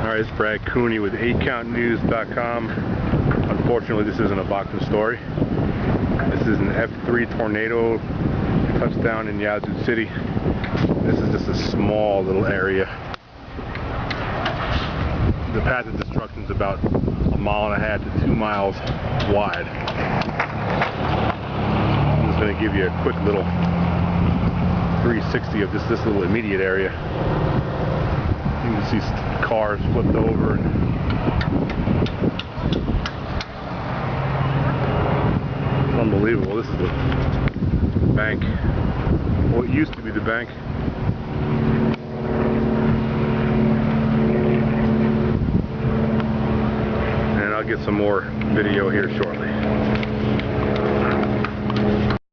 Alright, it's Brad Cooney with 8countnews.com. Unfortunately, this isn't a boxing story. This is an F3 tornado touchdown in Yazoo City. This is just a small little area. The path of destruction is about 1.5 miles to 2 miles wide. I'm just going to give you a quick little 360 of just this little immediate area. You can see cars flipped over and it's unbelievable. This is the bank. Well, it used to be the bank. And I'll get some more video here shortly.